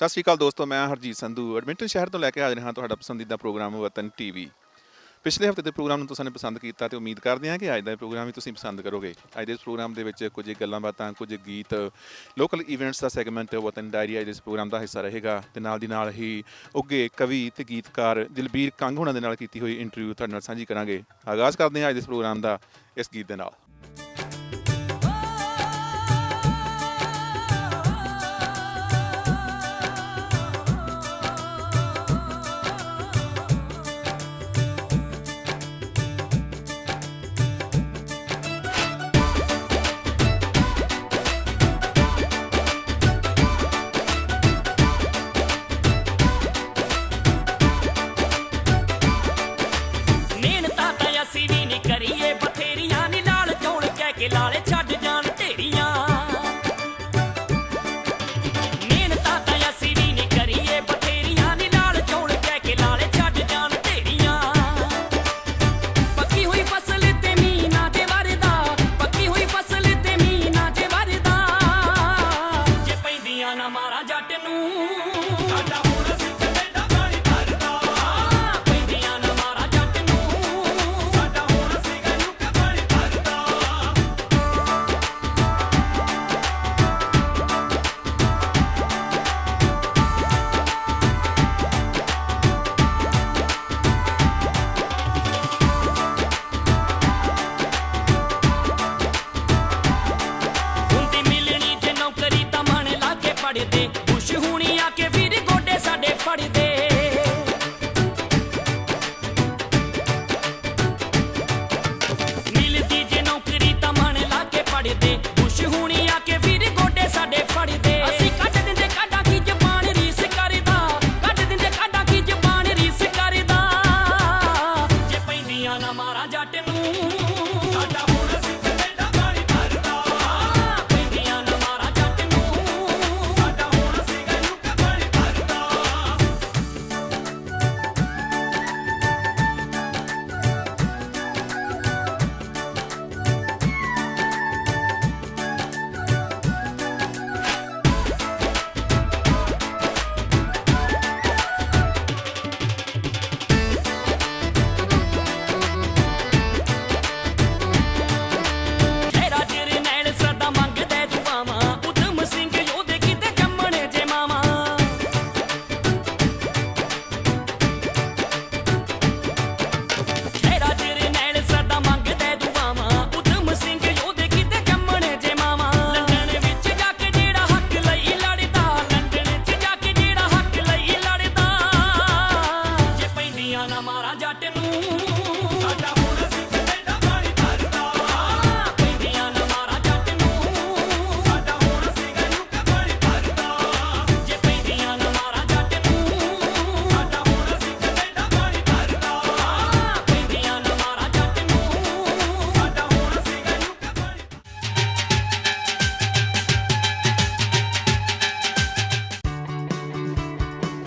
ਸਤਿ ਸ਼੍ਰੀ ਅਕਾਲ ਦੋਸਤੋ, ਮੈਂ ਹਰਜੀਤ ਸੰਧੂ ਐਡਮਿੰਟਨ ਸ਼ਹਿਰ ਤੋਂ ਲੈ ਕੇ ਹਾਜ਼ਰ ਹਾਂ ਤੁਹਾਡਾ ਪਸੰਦੀਦਾ ਪ੍ਰੋਗਰਾਮ ਵਤਨ ਟੀਵੀ। ਪਿਛਲੇ ਹਫਤੇ ਦੇ ਪ੍ਰੋਗਰਾਮ ਨੂੰ ਤੁਸੀਂ ਪਸੰਦ ਕੀਤਾ ਤੇ ਉਮੀਦ ਕਰਦੇ ਹਾਂ ਕਿ ਅੱਜ ਦਾ ਪ੍ਰੋਗਰਾਮ ਵੀ ਤੁਸੀਂ ਪਸੰਦ ਕਰੋਗੇ। ਅੱਜ ਦੇ ਇਸ ਪ੍ਰੋਗਰਾਮ ਦੇ ਵਿੱਚ ਕੁਝ ਗੱਲਾਂ ਬਾਤਾਂ, ਕੁਝ ਗੀਤ, ਲੋਕਲ ਇਵੈਂਟਸ ਦਾ ਸੈਗਮੈਂਟ ਵਤਨ ਡਾਇਰੀ ਅੱਜ ਦੇ ਇਸ ਪ੍ਰੋਗਰਾਮ ਦਾ ਹਿੱਸਾ ਰਹੇਗਾ ਤੇ ਨਾਲ ਦੀ ਨਾਲ ਹੀ ਉੱਘੇ ਕਵੀ ਤੇ ਗੀਤਕਾਰ ਦਿਲਬੀਰ ਕੰਗ ਹੋਣਾ ਦੇ ਨਾਲ ਕੀਤੀ ਹੋਈ ਇੰਟਰਵਿਊ ਤੁਹਾਡੇ ਨਾਲ ਸਾਂਝੀ ਕਰਾਂਗੇ। ਆਗਾਜ਼ ਕਰਦੇ ਹਾਂ ਅੱਜ ਦੇ ਇਸ ਪ੍ਰੋਗਰਾਮ ਦਾ ਇਸ ਗੀਤ ਦੇ ਨਾਲ।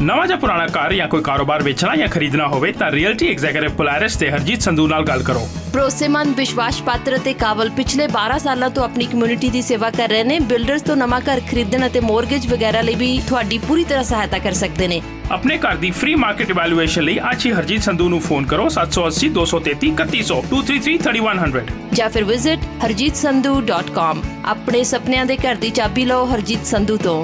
ਨਵਾਂ ਜਾਂ ਪੁਰਾਣਾ ਘਰ ਜਾਂ ਕੋਈ ਕਾਰੋਬਾਰ ਵੇਚਣਾ ਜਾਂ ਖਰੀਦਣਾ ਹੋਵੇ ਤਾਂ ਰੀਅਲਟੀ ਐਗਜ਼ੀਕਿਊਟਿਵ ਪੋਲਾਰਿਸ ਤੇ ਹਰਜੀਤ ਸੰਧੂ ਨਾਲ ਗੱਲ ਕਰੋ। ਭਰੋਸੇਮੰਦ, ਵਿਸ਼ਵਾਸ ਪਾਤਰ ਅਤੇ ਕਾਬਲ ਪਿਛਲੇ 12 ਸਾਲਾਂ ਤੋਂ ਆਪਣੀ ਕਮਿਊਨਿਟੀ ਦੀ ਸੇਵਾ ਕਰ ਰਹੇ ਨੇ। ਬਿਲਡਰਸ ਤੋਂ ਨਵਾਂ ਘਰ ਖਰੀਦਣ ਅਤੇ ਮੌਰਗੇਜ ਵਗੈਰਾ ਲਈ ਵੀ ਤੁਹਾਡੀ ਪੂਰੀ ਤਰ੍ਹਾਂ ਸਹਾਇਤਾ ਕਰ ਸਕਦੇ ਨੇ। ਆਪਣੇ ਘਰ ਦੀ ਫ੍ਰੀ ਮਾਰਕੀਟ ਇਵੈਲੂਏਸ਼ਨ ਲਈ ਅੱਜ ਹੀ ਹਰਜੀਤ ਸੰਧੂ ਨੂੰ ਫੋਨ ਕਰੋ 780 233 3100 233 3100 ਜਾਂ ਫਿਰ ਵਿਜ਼ਿਟ harjeetsandhu.com। ਆਪਣੇ ਸੁਪਨਿਆਂ ਦੇ ਘਰ ਦੀ ਚਾਬੀ ਲਓ ਹਰਜੀਤ ਸੰਧੂ ਤੋਂ।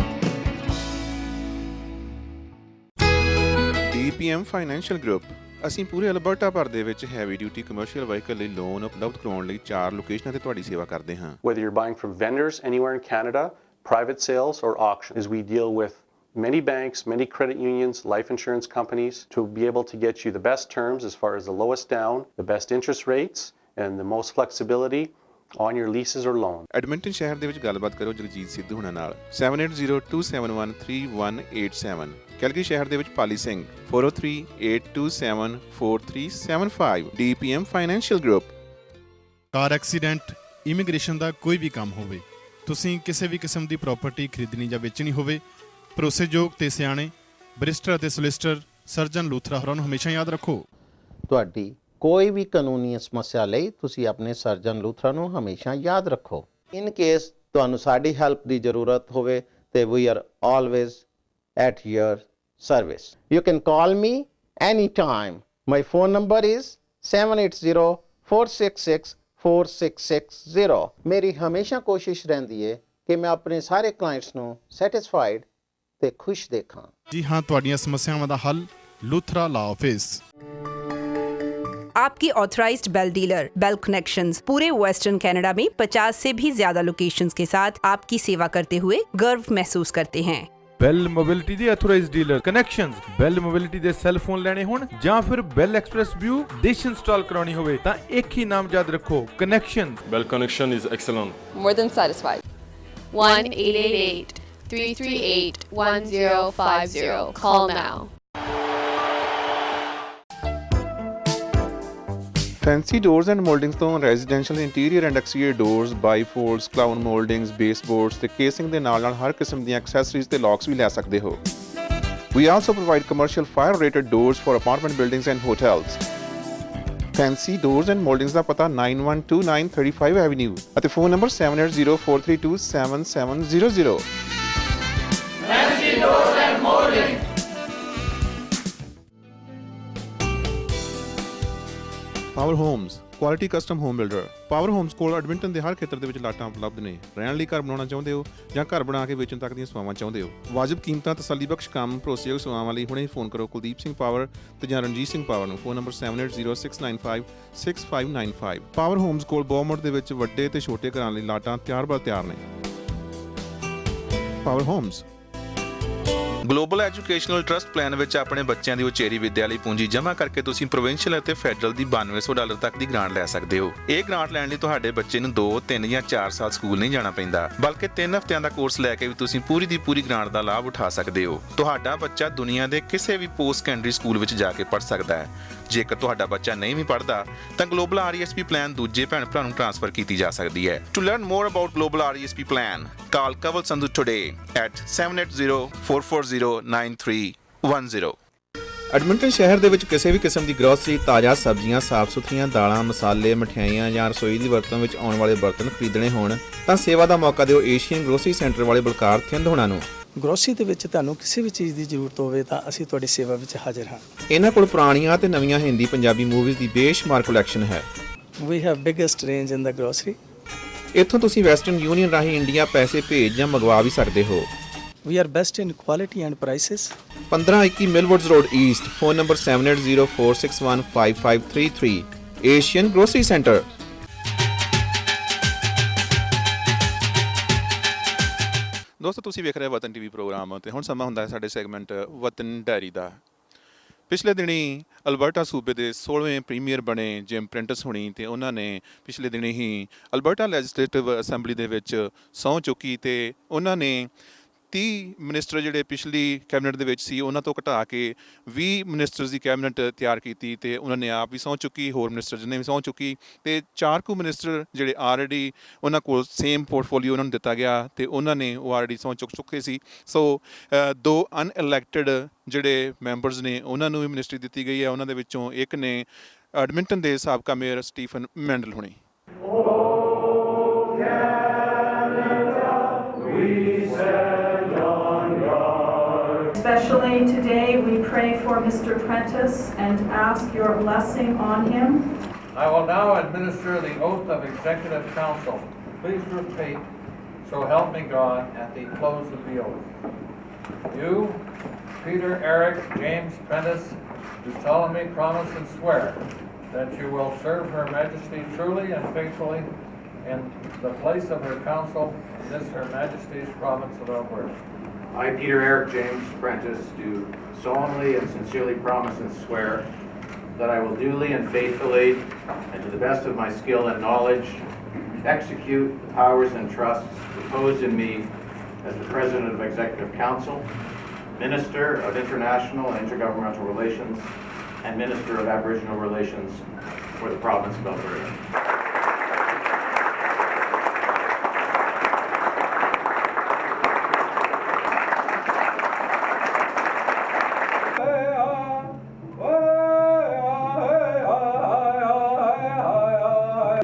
DPM ਫਾਈਨੈਂਸ਼ੀਅਲ ਗਰੁੱਪ ਅਸੀਂ ਪੂਰੇ ਅਲਬਰਟਾ ਭਰ ਦੇ ਵਿੱਚ ਹੈਵੀ ਡਿਊਟੀ ਕਮਰਸ਼ੀਅਲ ਵਹੀਕਲ ਲਈ ਲੋਨ ਉਪਲਬਧ ਕਰਵਾਉਣ ਲਈ 4 ਲੋਕੇਸ਼ਨਾਂ ਤੇ ਤੁਹਾਡੀ ਸੇਵਾ ਕਰਦੇ ਹਾਂ। Whether you're buying from vendors anywhere in Canada, private sales or auctions, we deal with many banks, many credit unions, life insurance companies to be able to get you the best terms as far as the lowest down, the best interest rates and the most flexibility on your leases or loan. Edmonton ਸ਼ਹਿਰ ਦੇ ਵਿੱਚ ਗੱਲਬਾਤ ਕਰੋ ਜਗਜੀਤ ਸਿੱਧੂ ਹੁਣਾਂ ਨਾਲ 7802713187। Calgary ਸ਼ਹਿਰ ਦੇ ਵਿੱਚ Pali Singh 4038274375। DPM financial group. Car accident, immigration ਦਾ ਕੋਈ ਵੀ ਕੰਮ ਹੋਵੇ, ਤੁਸੀਂ ਕਿਸੇ ਵੀ ਕਿਸਮ ਦੀ ਪ੍ਰਾਪਰਟੀ ਖਰੀਦਣੀ ਜਾਂ ਵੇਚਣੀ ਹੋਵੇ, ਭਰੋਸੇਯੋਗ ਤੇ ਸਿਆਣੇ ਬੈਰਿਸਟਰ ਅਤੇ ਸੋਲਿਸਿਟਰ ਸਰਜਨ ਲੂਥਰਾ ਹੋਰਾਂ ਨੂੰ ਹਮੇਸ਼ਾ ਯਾਦ ਰੱਖੋ। ਤੁਹਾਡੀ ਕੋਈ ਵੀ ਕਾਨੂੰਨੀ ਸਮੱਸਿਆ ਲਈ ਤੁਸੀਂ ਆਪਣੇ ਸਰਜਨ ਲੂਥਰਾ ਨੂੰ ਹਮੇਸ਼ਾ ਯਾਦ ਰੱਖੋ। ਇਨ ਕੇਸ ਤੁਹਾਨੂੰ ਸਾਡੀ ਹੈਲਪ ਦੀ ਜ਼ਰੂਰਤ ਹੋਵੇ ਤੇ we are always at your service. You can call me anytime. My phone number is 7804664660. ਮੇਰੀ ਹਮੇਸ਼ਾ ਕੋਸ਼ਿਸ਼ ਰਹਿੰਦੀ ਹੈ ਕਿ ਮੈਂ ਆਪਣੇ ਸਾਰੇ ਕਲਾਇੰਟਸ ਨੂੰ ਸੈਟੀਸਫਾਈਡ ਤੇ ਖੁਸ਼ ਦੇਖਾਂ। ਜੀ ਹਾਂ, ਤੁਹਾਡੀਆਂ ਸਮੱਸਿਆਵਾਂ ਦਾ ਹੱਲ ਲੂਥਰਾ ਲਾ ਆਫਿਸ। आपकी authorised Bell dealer Bell connections पूरे वेस्टर्न कनाडा में 50 से भी ज्यादा लोकेशंस के साथ आपकी सेवा करते हुए गर्व महसूस करते हैं। ਬੈਲ ਮੋਬਿਲਿਟੀ ਦੇ ਅਥੋਰਾਈਜ਼ਡ ਡੀਲਰ ਕਨੈਕਸ਼ਨਸ। ਬੈਲ ਮੋਬਿਲਿਟੀ ਦੇ ਸੈੱਲ ਫੋਨ ਲੈਣੇ ਹੋਣ ਜਾਂ ਫਿਰ ਬੈਲ ਐਕਸਪ੍ਰੈਸ ਵਿਊ ਡਿਸ਼ ਇੰਸਟਾਲ ਕਰਾਉਣੀ ਹੋਵੇ ਤਾਂ ਇੱਕ ਹੀ ਨਾਮ ਯਾਦ ਰੱਖੋ, connections. Bell connection is excellent. More than satisfied. 1-888-338-1050. Call now. Fancy doors and mouldings ਤੋਂ residential interior and exterior doors, bifolds, crown mouldings, baseboards ਤੇ ਕੇਸਿੰਗ ਦੇ ਨਾਲ-ਨਾਲ ਹਰ ਕਿਸਮ ਦੀਆਂ ਐਕਸੈਸਰੀਜ਼ ਤੇ ਲੌਕਸ ਵੀ ਲੈ ਸਕਦੇ ਹੋ। We also provide commercial fire-rated doors for apartment buildings and hotels. Fancy doors and mouldings ਦਾ ਪਤਾ 9129 35 ਐਵਨਿਊ ਅਤੇ phone number 7804327700। Fancy doors and mouldings. Power homes, quality custom home builder. Power homes ਕੋਲ Edmonton ਦੇ ਹਰ ਖੇਤਰ ਦੇ ਵਿੱਚ ਲਾਟਾਂ ਉਪਲਬਧ ਨੇ। ਰਹਿਣ ਲਈ ਘਰ ਬਣਾਉਣਾ ਚਾਹੁੰਦੇ ਹੋ ਜਾਂ ਘਰ ਬਣਾ ਕੇ ਵੇਚਣ ਤੱਕ ਦੀਆਂ ਸੇਵਾਵਾਂ ਚਾਹੁੰਦੇ ਹੋ? ਵਾਜਬ ਕੀਮਤਾਂ, ਤਸੱਲੀਬਖਸ਼ ਕੰਮ, ਭਰੋਸੇਯੋਗ ਸੇਵਾਵਾਂ ਲਈ ਹੁਣੇ ਫੋਨ ਕਰੋ ਕੁਲਦੀਪ ਸਿੰਘ ਪਾਵਰ ਤੇ ਜਾਂ ਰਣਜੀਤ ਸਿੰਘ ਪਾਵਰ ਨੂੰ। Phone number 7806956595। ਪਾਵਰ ਹੋਮਸ ਕੋਲ ਬੋਮੋਟ ਦੇ ਵਿੱਚ ਵੱਡੇ ਤੇ ਛੋਟੇ ਘਰਾਂ ਲਈ ਲਾਟਾਂ ਤਿਆਰ ਨੇ। Power homes. Global educational trust plan ਵਿੱਚ ਆਪਣੇ ਬੱਚਿਆਂ ਦੀ ਉਚੇਰੀ ਵਿੱਦਿਆ ਲਈ ਪੂੰਜੀ ਜਮ੍ਹਾਂ ਕਰਕੇ ਤੁਸੀਂ ਪ੍ਰੋਵਿੰਸ਼ੀਅਲ ਅਤੇ ਫੈਡਰਲ ਦੀ $9200 ਤੱਕ ਦੀ ਗ੍ਰਾਂਟ ਲੈ ਸਕਦੇ ਹੋ। ਇਹ ਗ੍ਰਾਂਟ ਲੈਣ ਲਈ ਤੁਹਾਡੇ ਬੱਚੇ ਨੂੰ 2, 3 ਜਾਂ 4 ਸਾਲ ਸਕੂਲ ਨਹੀਂ ਜਾਣਾ ਪੈਂਦਾ, ਬਲਕਿ 3 ਹਫ਼ਤਿਆਂ ਦਾ ਕੋਰਸ ਲੈ ਕੇ ਵੀ ਤੁਸੀਂ ਪੂਰੀ ਦੀ ਪੂਰੀ ਗ੍ਰਾਂਟ ਦਾ ਲਾਭ ਉਠਾ ਸਕਦੇ ਹੋ। ਤੁਹਾਡਾ ਬੱਚਾ ਦੁਨੀਆ ਦੇ ਕਿਸੇ ਵੀ ਪੋਸਟ ਸੈਕੰਡਰੀ ਸਕੂਲ ਵਿੱਚ ਜਾ ਕੇ ਪੜ੍ਹ ਸਕਦਾ ਹੈ। ਜੇਕਰ ਤੁਹਾਡਾ ਬੱਚਾ ਨਹੀਂ ਵੀ ਪੜ੍ਹਦਾ ਤਾਂ ਗਲੋਬਲ RESP ਪਲਾਨ ਦੂਜੇ ਭੈਣ ਭਰਾ ਨੂੰ ਟ੍ਰਾਂਸਫਰ ਕੀਤੀ ਜਾ ਸਕਦੀ ਹੈ। To learn more about global RESP plan, call Kawal Sandhu today at 7804409310। Edmonton ਸ਼ਹਿਰ ਦੇ ਵਿੱਚ ਕਿਸੇ ਵੀ ਕਿਸਮ ਦੀ ਗਰੋਸਰੀ, ਤਾਜ਼ਾ ਸਬਜ਼ੀਆਂ, ਸਾਫ਼ ਸੁਥਰੀਆਂ ਦਾਲਾਂ, ਮਸਾਲੇ, ਮਠਿਆਈਆਂ ਜਾਂ ਰਸੋਈ ਦੀ ਵਰਤੋਂ ਵਿੱਚ ਆਉਣ ਵਾਲੇ ਬਰਤਨ ਖਰੀਦਣੇ ਹੋਣ ਤਾਂ ਸੇਵਾ ਦਾ ਮੌਕਾ ਦਿਓ ਏਸ਼ੀਅਨ ਗਰੋਸਰੀ ਸੈਂਟਰ ਵਾਲੇ ਬਲਕਾਰ ਥਿੰਦ ਹੋਣਾ ਨੂੰ। ਗਰੋਸਰੀ ਦੇ ਵਿੱਚ ਤੁਹਾਨੂੰ ਕਿਸੇ ਵੀ ਚੀਜ਼ ਦੀ ਜ਼ਰੂਰਤ ਹੋਵੇ ਤਾਂ ਅਸੀਂ ਤੁਹਾਡੀ ਸੇਵਾ ਵਿੱਚ ਹਾਜ਼ਰ ਹਾਂ। ਇਹਨਾਂ ਕੋਲ ਪੁਰਾਣੀਆਂ ਤੇ ਨਵੀਆਂ ਹਿੰਦੀ ਪੰਜਾਬੀ ਮੂਵੀਜ਼ ਦੀ ਬੇਸ਼ੁਮਾਰ ਕਲੈਕਸ਼ਨ ਹੈ। We have biggest range in the grocery. ਇੱਥੋਂ ਤੁਸੀਂ ਵੈਸਟਰਨ ਯੂਨੀਅਨ ਰਾਹੀਂ ਇੰਡੀਆ ਪੈਸੇ ਭੇਜ ਜਾਂ ਮੰਗਵਾ ਵੀ ਸਕਦੇ ਹੋ। We are best in quality and prices. 1521 Millwoods road east. Phone number 7804615533। Asian grocery centre. ਦੋਸਤੋ, ਤੁਸੀਂ ਵੇਖ ਰਹੇ ਵਤਨ ਟੀਵੀ ਪ੍ਰੋਗਰਾਮ ਤੇ ਹੁਣ ਸਮਾਂ ਹੁੰਦਾ ਹੈ ਸਾਡੇ ਸੈਗਮੈਂਟ ਵਤਨ ਡਾਇਰੀ ਦਾ। ਪਿਛਲੇ ਦਿਨੀ ਅਲਬਰਟਾ ਸੂਬੇ ਦੇ 16ਵੇਂ ਪ੍ਰੀਮੀਅਰ ਬਣੇ ਜਿਮ ਪ੍ਰਿੰਟਸ ਹੋਣੀ ਤੇ ਉਹਨਾਂ ਨੇ ਪਿਛਲੇ ਦਿਨੀ ਹੀ ਅਲਬਰਟਾ ਲੈਜਿਸਲੇਟਿਵ ਅਸੈਂਬਲੀ ਦੇ ਵਿੱਚ ਸਹੁੰ ਚੁੱਕੀ ਤੇ ਉਹਨਾਂ ਨੇ 30 ਮਿਨਿਸਟਰ ਜਿਹੜੇ ਪਿਛਲੀ ਕੈਬਨਿਟ ਦੇ ਵਿੱਚ ਸੀ ਉਹਨਾਂ ਤੋਂ ਘਟਾ ਕੇ 20 ਮਿਨਿਸਟਰਸ ਦੀ ਕੈਬਨਿਟ ਤਿਆਰ ਕੀਤੀ ਤੇ ਉਹਨਾਂ ਨੇ ਆਪ ਵੀ ਸਹੁੰ ਚੁੱਕੀ, ਹੋਰ ਮਿਨਿਸਟਰਸ ਨੇ ਵੀ ਸਹੁੰ ਚੁੱਕੀ ਤੇ 4 ਕੁ ਮਿਨਿਸਟਰ ਜਿਹੜੇ ਆਲਰੇਡੀ ਉਹਨਾਂ ਕੋਲ ਸੇਮ ਪੋਰਟਫੋਲੀਓ ਉਹਨਾਂ ਨੂੰ ਦਿੱਤਾ ਗਿਆ ਤੇ ਉਹਨਾਂ ਨੇ ਉਹ ਆਲਰੇਡੀ ਸਹੁੰ ਚੁੱਕ ਚੁੱਕੇ ਸੀ। ਸੋ 2 ਅਨਇਲੈਕਟਡ ਜਿਹੜੇ ਮੈਂਬਰਸ ਨੇ ਉਹਨਾਂ ਨੂੰ ਵੀ ਮਿਨਿਸਟਰੀ ਦਿੱਤੀ ਗਈ ਹੈ। ਉਹਨਾਂ ਦੇ ਵਿੱਚੋਂ ਇੱਕ ਨੇ ਐਡਮਿੰਟਨ ਦੇ ਸਾਬਕਾ ਮੇਅਰ ਸਟੀਫਨ ਮੈਂਡਲ ਹੋਣੀ। Especially today, we pray for Mr. Prentice and ask your blessing on him. I will now administer the oath of Executive Council. Please repeat, so help me God, at the close of the oath. You, Peter Eric James Prentice, do solemnly promise and swear that you will serve Her Majesty truly and faithfully in the place of her council in this Her Majesty's province of Alberta. I, Peter Eric James Prentice, do solemnly and sincerely promise and swear that I will duly and faithfully, and to the best of my skill and knowledge, execute the powers and trusts reposed in me as the President of Executive Council, Minister of International and Intergovernmental Relations, and Minister of Aboriginal Relations for the province of Alberta.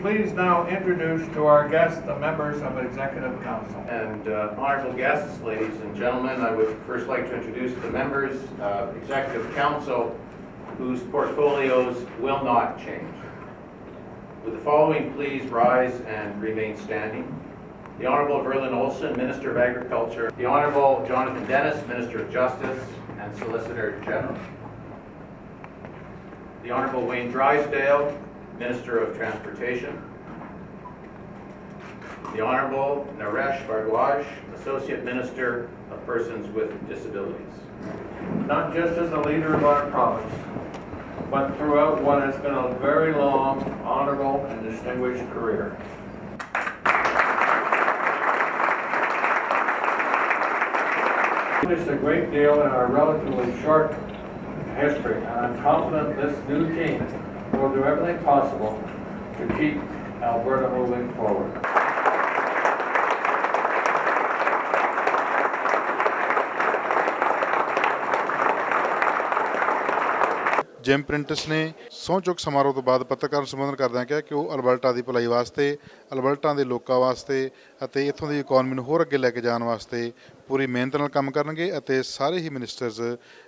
Please please now introduce to our guests the members of Executive Council. And honorable guests, ladies and gentlemen, I would first like to introduce the members of Executive Council whose portfolios will not change. Would the following please rise and remain standing? The Honorable Verlin Olson, Minister of Agriculture. The Honorable Jonathan Dennis, Minister of Justice and Solicitor General. The Honorable Wayne Drysdale, Minister of Transportation. The Honorable Naresh Bhardwaj, Associate Minister of Persons with Disabilities. Not just as a leader of our province, but throughout what has been a very long, honorable, and distinguished career. Accomplished a great deal in our relatively short history, and I'm confident this new team will do everything possible to keep Alberta moving forward. Gym prints ਨੇ ਸਹੁੰ ਚੁੱਕ ਸਮਾਰੋਹ ਤੋਂ ਬਾਅਦ ਪੱਤਰਕਾਰਾਂ ਨੂੰ ਸੰਬੋਧਨ ਕਰਦਿਆਂ ਕਿਹਾ ਕਿ ਉਹ ਅਲਬਰਟਾ ਦੀ ਭਲਾਈ ਵਾਸਤੇ, ਅਲਬਰਟਾ ਦੇ ਲੋਕਾਂ ਵਾਸਤੇ ਅਤੇ ਇੱਥੋਂ ਦੀ ਇਕਨੋਮੀ ਨੂੰ ਹੋਰ ਅੱਗੇ ਲੈ ਕੇ ਜਾਣ ਵਾਸਤੇ ਪੂਰੀ ਮਿਹਨਤ ਨਾਲ ਕੰਮ ਕਰਨਗੇ ਅਤੇ ਸਾਰੇ ਹੀ ਮਿਨਿਸਟਰਸ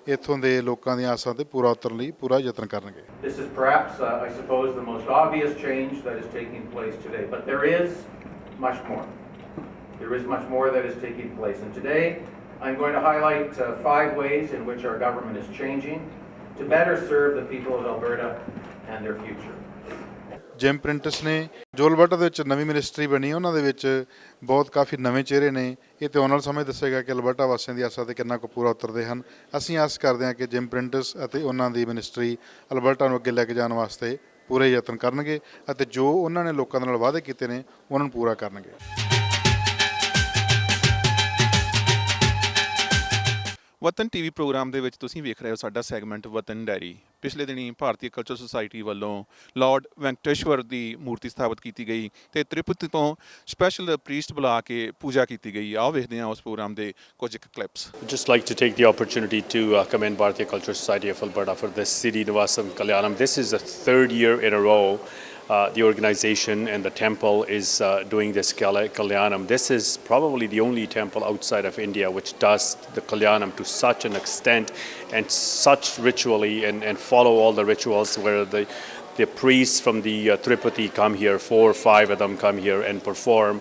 ਇੱਥੋਂ ਦੇ ਲੋਕਾਂ ਦੀਆਂ ਆਸਾਂ ਤੇ ਪੂਰਾ ਉਤਰਨ ਲਈ ਪੂਰਾ ਯਤਨ ਕਰਨਗੇ। This is perhaps, I suppose, the most obvious change that is taking place today, but there is much more. There is much more that is taking place, and today I'm going to highlight 5 ways in which our government is changing to better serve the people of Alberta and their future. Gym prints ਨੇ ਜੋ Alberta ਦੇ ਵਿੱਚ ਨਵੀਂ ministry ਬਣੀ ਉਹਨਾਂ ਦੇ ਵਿੱਚ ਬਹੁਤ ਕਾਫੀ ਨਵੇਂ ਚਿਹਰੇ ਨੇ। ਇਹ ਤੇ ਆਉਣ ਵਾਲੇ ਸਮੇਂ ਦੱਸੇਗਾ ਕਿ ਅਲਬਰਟਾ ਵਾਸੀਆਂ ਦੀ ਆਸਾਂ ਤੇ ਕਿੰਨਾ ਕੁ ਪੂਰਾ ਉਤਰਦੇ ਹਨ। ਅਸੀਂ ਆਸ ਕਰਦੇ ਹਾਂ ਕਿ ਜਿਮ ਪ੍ਰਿੰਟਸ ਅਤੇ ਉਹਨਾਂ ਦੀ ਮਿਨਿਸਟਰੀ ਅਲਬਰਟਾ ਨੂੰ ਅੱਗੇ ਲੈ ਕੇ ਜਾਣ ਵਾਸਤੇ ਪੂਰੇ ਯਤਨ ਕਰਨਗੇ ਅਤੇ ਜੋ ਉਹਨਾਂ ਨੇ ਲੋਕਾਂ ਦੇ ਨਾਲ ਵਾਅਦੇ ਕੀਤੇ ਨੇ ਉਹਨਾਂ ਨੂੰ ਪੂਰਾ ਕਰਨਗੇ। ਵਤਨ ਟੀਵੀ ਪ੍ਰੋਗਰਾਮ ਦੇ ਵਿੱਚ ਤੁਸੀਂ ਵੇਖ ਰਹੇ ਹੋ ਸਾਡਾ ਸੈਗਮੈਂਟ ਵਤਨ ਡਾਇਰੀ। ਪਿਛਲੇ ਦਿਨੀ ਭਾਰਤੀ ਕਲਚਰ ਸੁਸਾਇਟੀ ਵੱਲੋਂ ਲਾਰਡ ਵੈਂਕਟੇਸ਼ਵਰ ਦੀ ਮੂਰਤੀ ਸਥਾਪਿਤ ਕੀਤੀ ਗਈ ਤੇ ਤ੍ਰਿਪਤੀ ਤੋਂ ਸਪੈਸ਼ਲ ਪ੍ਰੀਸਟ ਬੁਲਾ ਕੇ ਪੂਜਾ ਕੀਤੀ ਗਈ। ਆਓ ਵੇਖਦੇ ਹਾਂ ਉਸ ਪ੍ਰੋਗਰਾਮ ਦੇ ਕੁਝ clips. Just like to take the opportunity to commend Bharatiya Culture Society of Alberta for this Srinivasam Kalyanam. This is the 3rd year in a row the organization and the temple is doing this Kalyanam. This is probably the only temple outside of India which does the Kalyanam to such an extent and such ritually and follow all the rituals where the priests from the Tirupati come here, 4 or 5 of them come here and perform.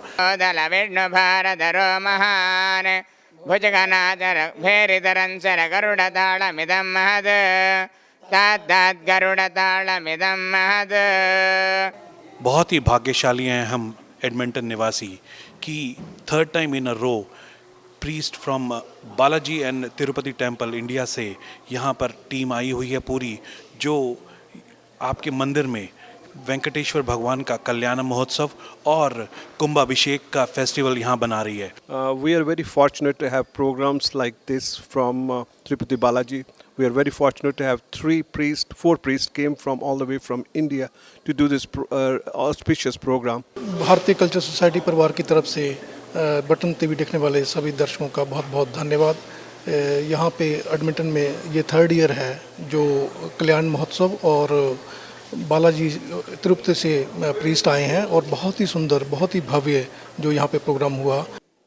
बहुत ही भाग्यशाली हैं हम Edmonton निवासी कि 3rd time in a row priest from Balaji and Tirupati temple India से यहाँ पर team आई हुई है पूरी, जो आपके मंदिर में वेंकटेश्वर भगवान का कल्याण महोत्सव और कुंभाभिषेक का फेस्टिवल यहाँ बना रही है। We are very fortunate to have programs like this from Tirupati Balaji. We are very fortunate to have 4 priests came from all the way from India to do this auspicious program. भारतीय culture society परिवार की तरफ से button TV देखने वाले सभी दर्शकों का बहुत बहुत धन्यवाद। यहाँ पे एडमिंटन में ये 3rd ईयर है जो कल्याण महोत्सव और बालाजी तिरुपति से प्रीस्ट आए हैं और बहुत ही सुंदर, बहुत ही भव्य जो यहाँ पे प्रोग्राम हुआ।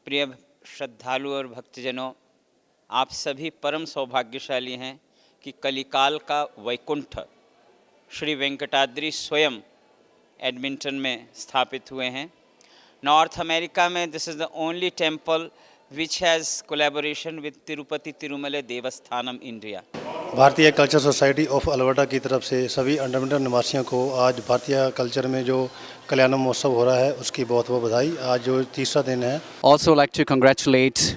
प्रिय श्रद्धालु और भक्तजनों, आप सभी परम सौभाग्यशाली हैं कि कलिकाल का वैकुंठ श्री वेंकटाद्रि स्वयं एडमिंटन में स्थापित हुए हैं। नॉर्थ अमेरिका में this is the only temple which has collaboration with Tirupati Tirumala Devasthanam India. भारतीय कल्चर सोसाइटी ऑफ अल्बर्टा की तरफ से सभी एडमिंटन निवासियों को आज भारतीय कल्चर में जो कल्याणम महोत्सव हो रहा है उसकी बहुत बहुत बधाई। आज जो 3रा दिन है। Also like to congratulate